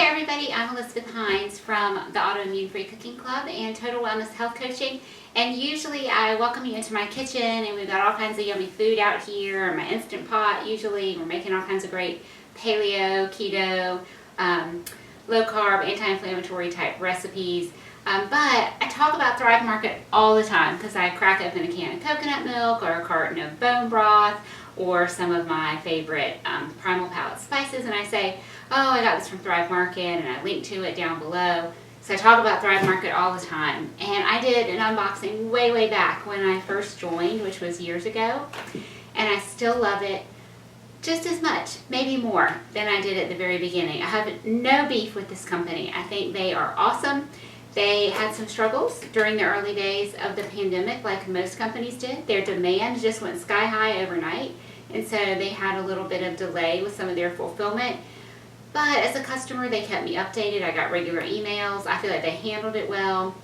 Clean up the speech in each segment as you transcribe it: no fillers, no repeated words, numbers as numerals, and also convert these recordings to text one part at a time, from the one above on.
Hey there everybody, I'm Elizabeth Hines from the Autoimmune Free Cooking Club and Total Wellness Health Coaching, and usually I welcome you into my kitchen and we've got all kinds of yummy food out here, my Instant Pot. Usually we're making all kinds of great paleo, keto, low carb, anti-inflammatory type recipes. But I talk about Thrive Market all the time because I crack open a can of coconut milk or a carton of bone broth or some of my favorite Primal Palate spices, and I say, oh, I got this from Thrive Market, and I link to it down below. So I talk about Thrive Market all the time, and I did an unboxing way back when I first joined, which was years ago, and I still love it just as much, maybe more, than I did at the very beginning. I have no beef with this company. I think they are awesome. They had some struggles during the early days of the pandemic, like most companies did. Their demand just went sky high overnight, and so they had a little bit of delay with some of their fulfillment. But as a customer, they kept me updated. I got regular emails. I feel like they handled it well,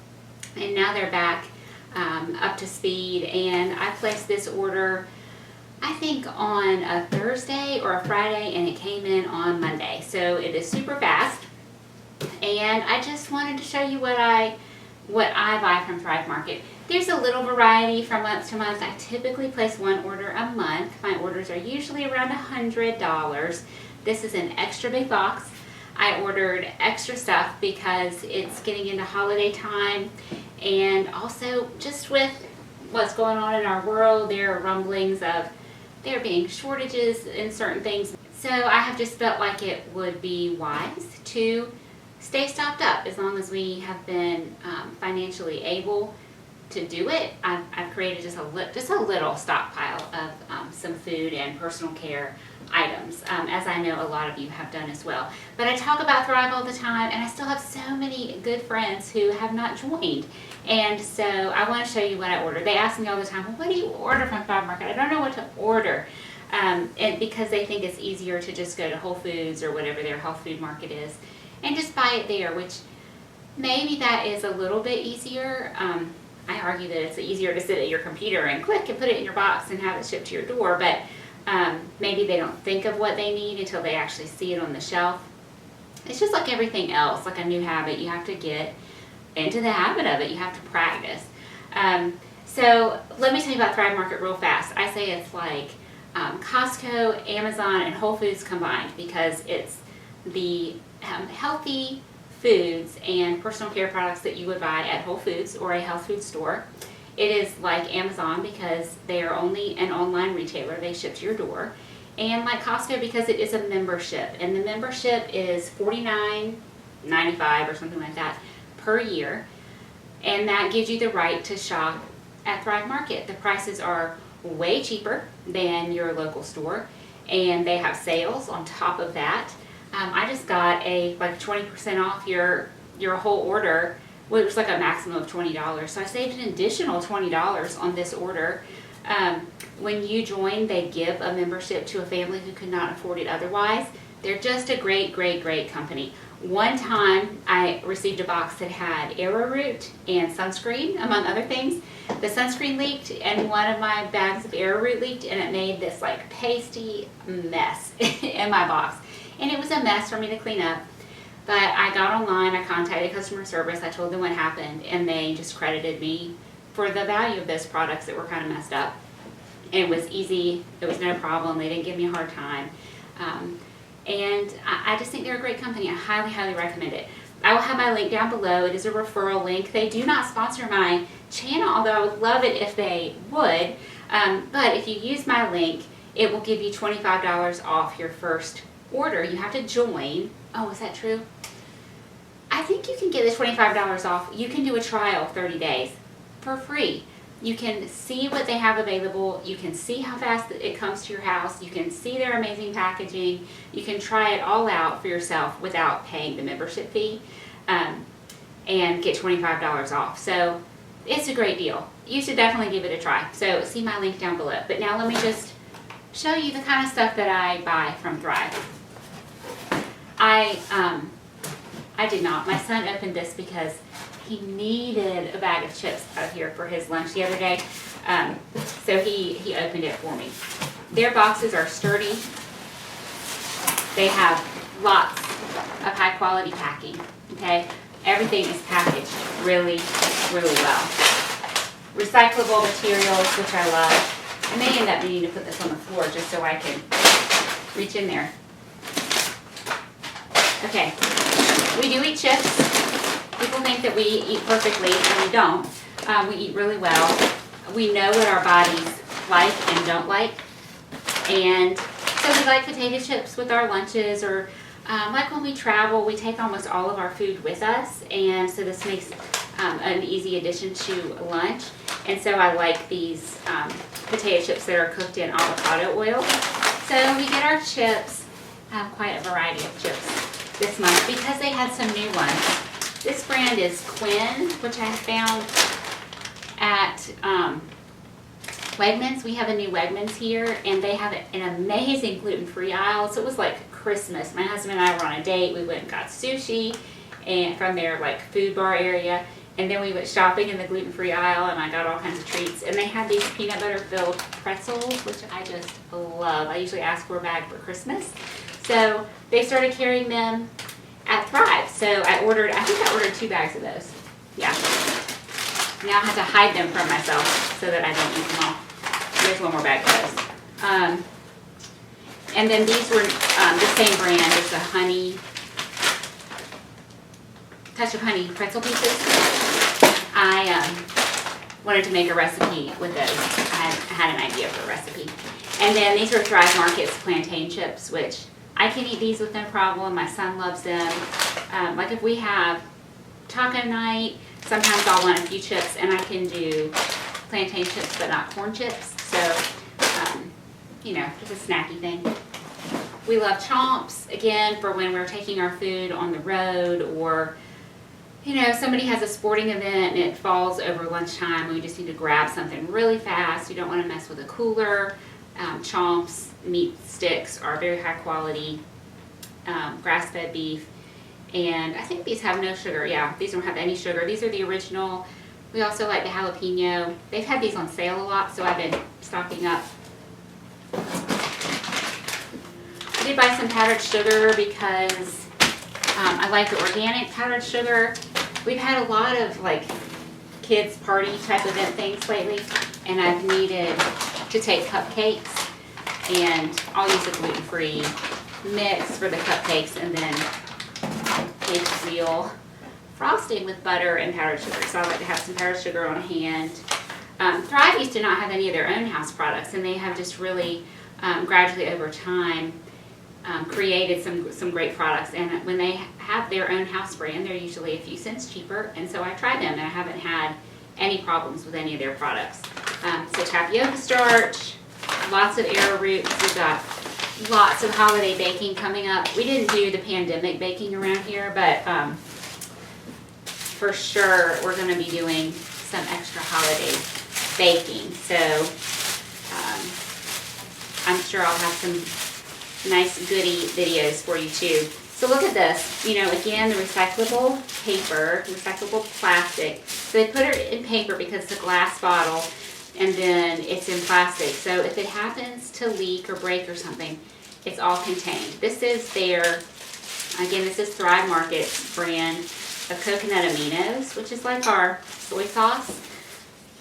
and now they're back up to speed. And I placed this order, I think, on a Thursday or a Friday, and it came in on Monday. So it is super fast. And I just wanted to show you what I buy from Thrive Market. There's a little variety from month to month. I typically place one order a month. My orders are usually around $100. This is an extra big box. I ordered extra stuff because it's getting into holiday time, and also just with what's going on in our world, there are rumblings of there being shortages in certain things. So I have just felt like it would be wise to stay stocked up as long as we have been financially able to do it. I've created just a little stockpile of some food and personal care items, as I know a lot of you have done as well. But I talk about Thrive all the time, and I still have so many good friends who have not joined, and so I want to show you what I order. They ask me all the time, well, what do you order from Thrive Market? I don't know what to order, and because they think it's easier to just go to Whole Foods or whatever their health food market is and just buy it there, which maybe that is a little bit easier. I argue that it's easier to sit at your computer and click and put it in your box and have it shipped to your door, but maybe they don't think of what they need until they actually see it on the shelf. It's just like everything else, like a new habit. You have to get into the habit of it. You have to practice. So let me tell you about Thrive Market real fast. I say it's like Costco, Amazon, and Whole Foods combined, because it's the healthy foods and personal care products that you would buy at Whole Foods or a health food store. It is like Amazon because they are only an online retailer. They ship to your door. And like Costco because it is a membership. And the membership is $49.95 or something like that per year. And that gives you the right to shop at Thrive Market. The prices are way cheaper than your local store, and they have sales on top of that. I just got like 20% off your whole order, which was like a maximum of $20. So I saved an additional $20 on this order. When you join, they give a membership to a family who could not afford it otherwise. They're just a great company. One time I received a box that had arrowroot and sunscreen, among other things. The sunscreen leaked, and one of my bags of arrowroot leaked, and it made this like pasty mess in my box. And it was a mess for me to clean up. But I got online, I contacted customer service, I told them what happened, and they just credited me for the value of those products that were kind of messed up. And it was easy, it was no problem, they didn't give me a hard time. And I just think they're a great company. I highly recommend it. I will have my link down below. It is a referral link. They do not sponsor my channel, although I would love it if they would. But if you use my link, it will give you $25 off your first order. You have to join. Oh, is that true? I think you can get this $25 off. You can do a trial of 30 days for free. You can see what they have available. You can see how fast it comes to your house. You can see their amazing packaging. You can try it all out for yourself without paying the membership fee, and get $25 off. So it's a great deal. You should definitely give it a try. So see my link down below. But now let me just show you the kind of stuff that I buy from Thrive. I did not. My son opened this because he needed a bag of chips out of here for his lunch the other day. So he opened it for me. Their boxes are sturdy. They have lots of high quality packing, okay? Everything is packaged really, really well. Recyclable materials, which I love. I may end up needing to put this on the floor just so I can reach in there. Okay, we do eat chips. People think that we eat perfectly, and we don't. We eat really well. We know what our bodies like and don't like. And so we like potato chips with our lunches, or like when we travel, we take almost all of our food with us, and so this makes an easy addition to lunch. And so I like these potato chips that are cooked in avocado oil. So we get our chips, quite a variety of chips this month because they had some new ones. This brand is Quinn, which I found at Wegmans. We have a new Wegmans here, and they have an amazing gluten-free aisle. So it was like Christmas. My husband and I were on a date. We went and got sushi and from their like food bar area, and then we went shopping in the gluten-free aisle, and I got all kinds of treats. And they had these peanut butter filled pretzels, which I just love. I usually ask for a bag for Christmas. So they started carrying them at Thrive. So I think I ordered 2 bags of those. Yeah. Now I have to hide them from myself so that I don't eat them all. There's one more bag of those. And then these were the same brand. It's a honey, touch of honey pretzel pieces. I wanted to make a recipe with those. I had an idea for a recipe. And then these are Thrive Market's plantain chips, which I can eat these with no problem. My son loves them. Like if we have taco night, sometimes I'll want a few chips, and I can do plantain chips but not corn chips. So, you know, just a snacky thing. We love Chomps, again, for when we're taking our food on the road, or, you know, somebody has a sporting event and it falls over lunchtime. We just need to grab something really fast. You don't want to mess with a cooler. Chomps meat sticks are very high quality, grass-fed beef. And I think these have no sugar. Yeah, these don't have any sugar. These are the original. We also like the jalapeno. They've had these on sale a lot, so I've been stocking up. I did buy some powdered sugar because I like the organic powdered sugar. We've had a lot of like kids party type event things lately, and I've needed to take cupcakes, and I'll use a gluten-free mix for the cupcakes, and then baked real frosting with butter and powdered sugar. So I like to have some powdered sugar on hand. Thrive used to not have any of their own house products, and they have just really gradually over time created some great products. And when they have their own house brand, they're usually a few cents cheaper. And so I tried them, and I haven't had any problems with any of their products. So tapioca starch, lots of arrowroot. We've got lots of holiday baking coming up. We didn't do the pandemic baking around here, but for sure we're going to be doing some extra holiday baking. So I'm sure I'll have some nice goodie videos for you too. So look at this, you know, again, the recyclable paper, recyclable plastic. So they put it in paper because it's a glass bottle, and then it's in plastic. So if it happens to leak or break or something, it's all contained. This is their, again, this is Thrive Market's brand of coconut aminos, which is like our soy sauce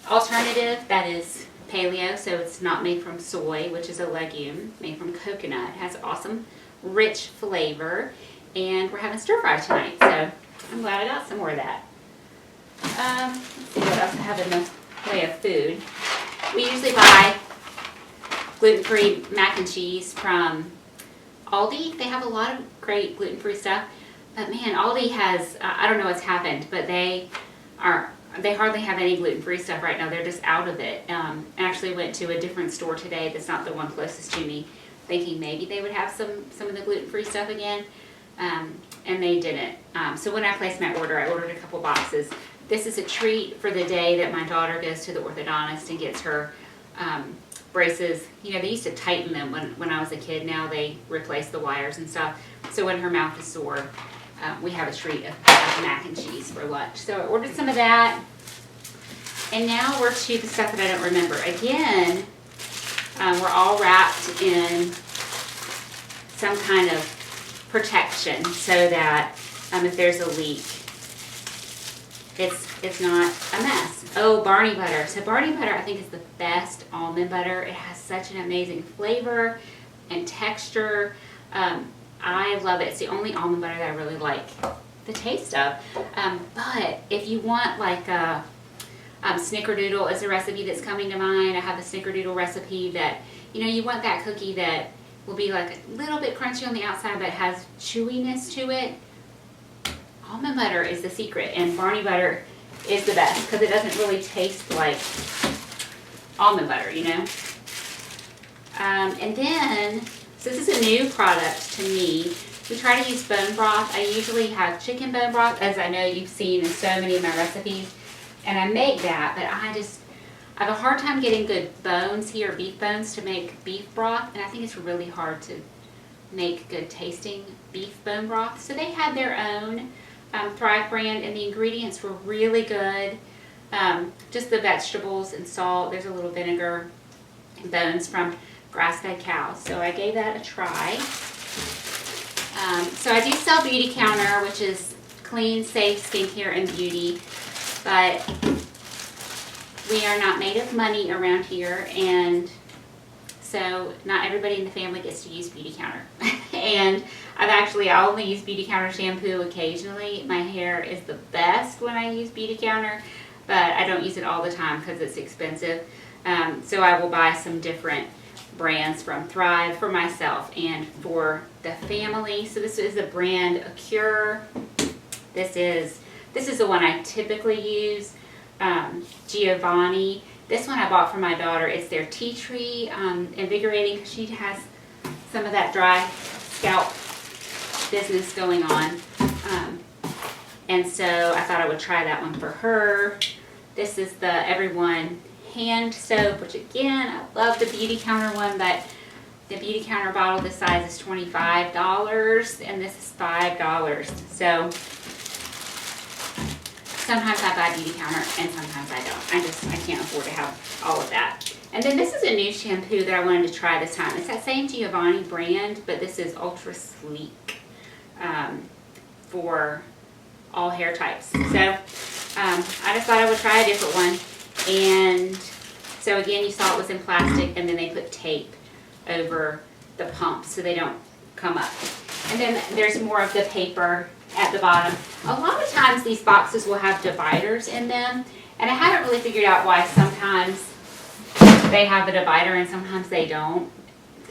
alternative that is paleo, so it's not made from soy, which is a legume, made from coconut. It has awesome, rich flavor, and we're having stir fry tonight, so I'm glad I got some more of that. Let's see what else I have in the way of food. We usually buy gluten-free mac and cheese from Aldi. They have a lot of great gluten-free stuff, but man, Aldi has, I don't know what's happened, but they hardly have any gluten-free stuff right now. They're just out of it. I actually went to a different store today that's not the one closest to me, thinking maybe they would have some of the gluten-free stuff again, and they didn't. So when I placed my order, I ordered a couple boxes. This is a treat for the day that my daughter goes to the orthodontist and gets her braces. You know, they used to tighten them when I was a kid. Now they replace the wires and stuff. So when her mouth is sore, we have a treat of mac and cheese for lunch. So I ordered some of that. And now we're to the stuff that I don't remember. Again, we're all wrapped in some kind of protection so that if there's a leak. It's not a mess. Oh, Barney Butter. So Barney Butter I think is the best almond butter. It has such an amazing flavor and texture. I love it. It's the only almond butter that I really like the taste of. But if you want like a snickerdoodle is a recipe that's coming to mind. I have a snickerdoodle recipe that, you want that cookie that will be like a little bit crunchy on the outside but has chewiness to it. Almond butter is the secret, and Barney Butter is the best because it doesn't really taste like almond butter, And then, so this is a new product to me. We try to use bone broth. I usually have chicken bone broth, as I know you've seen in so many of my recipes, and I make that, but I have a hard time getting good bones here, beef bones, to make beef broth, and I think it's really hard to make good tasting beef bone broth. So they had their own Thrive brand, and the ingredients were really good. Just the vegetables and salt. There's a little vinegar and bones from grass-fed cows. So I gave that a try. So I do sell Beauty Counter, which is clean, safe skincare and beauty, but we are not made of money around here, and so not everybody in the family gets to use Beauty Counter. And I only use Beauty Counter shampoo occasionally. My hair is the best when I use Beauty Counter, but I don't use it all the time because it's expensive. So I will buy some different brands from Thrive for myself and for the family. So this is a brand, Acure. This is the one I typically use, Giovanni. This one I bought for my daughter. It's their tea tree invigorating, because she has some of that dry scalp business going on. And so I thought I would try that one for her. This is the Everyone hand soap, which again, I love the Beauty Counter one, but the Beauty Counter bottle this size is $25 and this is $5. So sometimes I buy Beauty Counter and sometimes I don't. I can't afford to have all of that. And then this is a new shampoo that I wanted to try this time. It's that same Giovanni brand, but this is Ultra Sleek for all hair types. So I just thought I would try a different one. And so again, you saw it was in plastic, and then they put tape over the pump so they don't come up. And then there's more of the paper at the bottom. A lot of times these boxes will have dividers in them, and I haven't really figured out why sometimes they have a divider and sometimes they don't.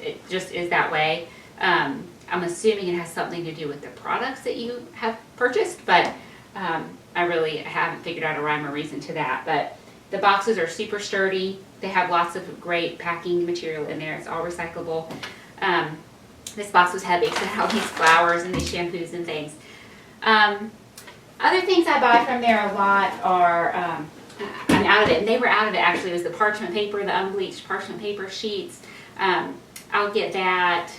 It just is that way. I'm assuming it has something to do with the products that you have purchased, but I really haven't figured out a rhyme or reason to that. But the boxes are super sturdy. They have lots of great packing material in there. It's all recyclable. This box was heavy because it had all these flowers and these shampoos and things. Other things I buy from there a lot are, I'm out of it, and they were out of it actually. It was the parchment paper, the unbleached parchment paper sheets. I'll get that.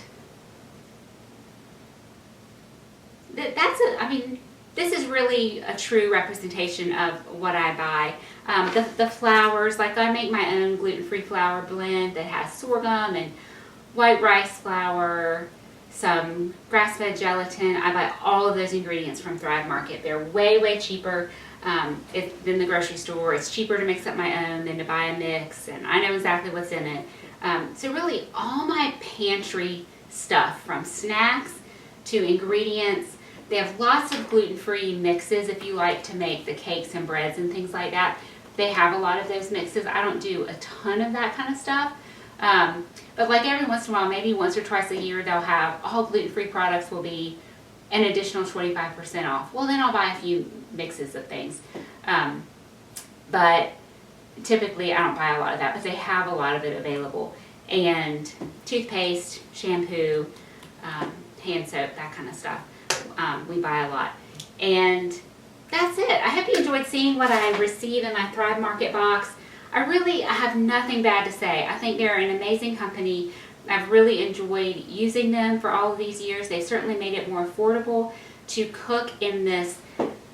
This is really a true representation of what I buy. The flours, like I make my own gluten-free flour blend that has sorghum and white rice flour, some grass-fed gelatin. I buy all of those ingredients from Thrive Market. They're way, way cheaper than the grocery store. It's cheaper to mix up my own than to buy a mix, and I know exactly what's in it. So really, all my pantry stuff, from snacks to ingredients. They have lots of gluten-free mixes if you like to make the cakes and breads and things like that. They have a lot of those mixes. I don't do a ton of that kind of stuff. But like every once in a while, maybe once or twice a year, they'll have all gluten-free products will be an additional 25% off. Well, then I'll buy a few mixes of things. But typically I don't buy a lot of that, but they have a lot of it available. And toothpaste, shampoo, hand soap, that kind of stuff. We buy a lot. And that's it. I hope you enjoyed seeing what I receive in my Thrive Market box. I have nothing bad to say. I think they're an amazing company. I've really enjoyed using them for all of these years. They've certainly made it more affordable to cook in this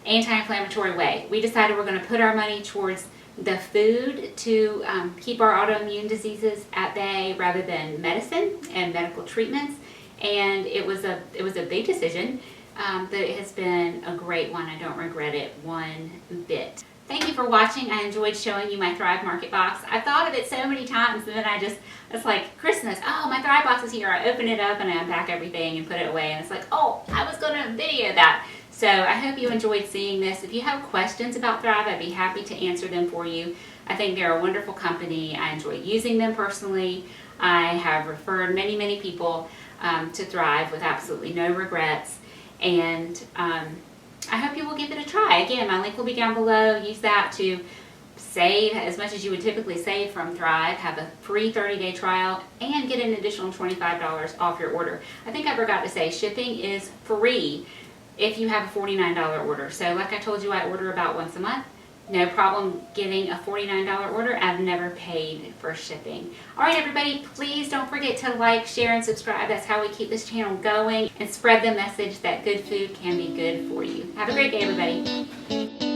anti-inflammatory way. We decided we're going to put our money towards the food to keep our autoimmune diseases at bay rather than medicine and medical treatments. And it was a big decision. that it has been a great one. I don't regret it one bit. Thank you for watching. I enjoyed showing you my Thrive Market box. I thought of it so many times, and then it's like Christmas. Oh, my Thrive box is here. I open it up and I unpack everything and put it away, and it's like, oh, I was going to video that. So I hope you enjoyed seeing this. If you have questions about Thrive, I'd be happy to answer them for you. I think they're a wonderful company. I enjoy using them personally. I have referred many, many people to Thrive with absolutely no regrets. And I hope you will give it a try. Again, my link will be down below. Use that to save as much as you would typically save from Thrive, have a free 30-day trial, and get an additional $25 off your order. I think I forgot to say, shipping is free if you have a $49 order. So like I told you, I order about once a month. No problem getting a $49 order. I've never paid for shipping. All right, everybody, please don't forget to like, share, and subscribe. That's how we keep this channel going and spread the message that good food can be good for you. Have a great day, everybody.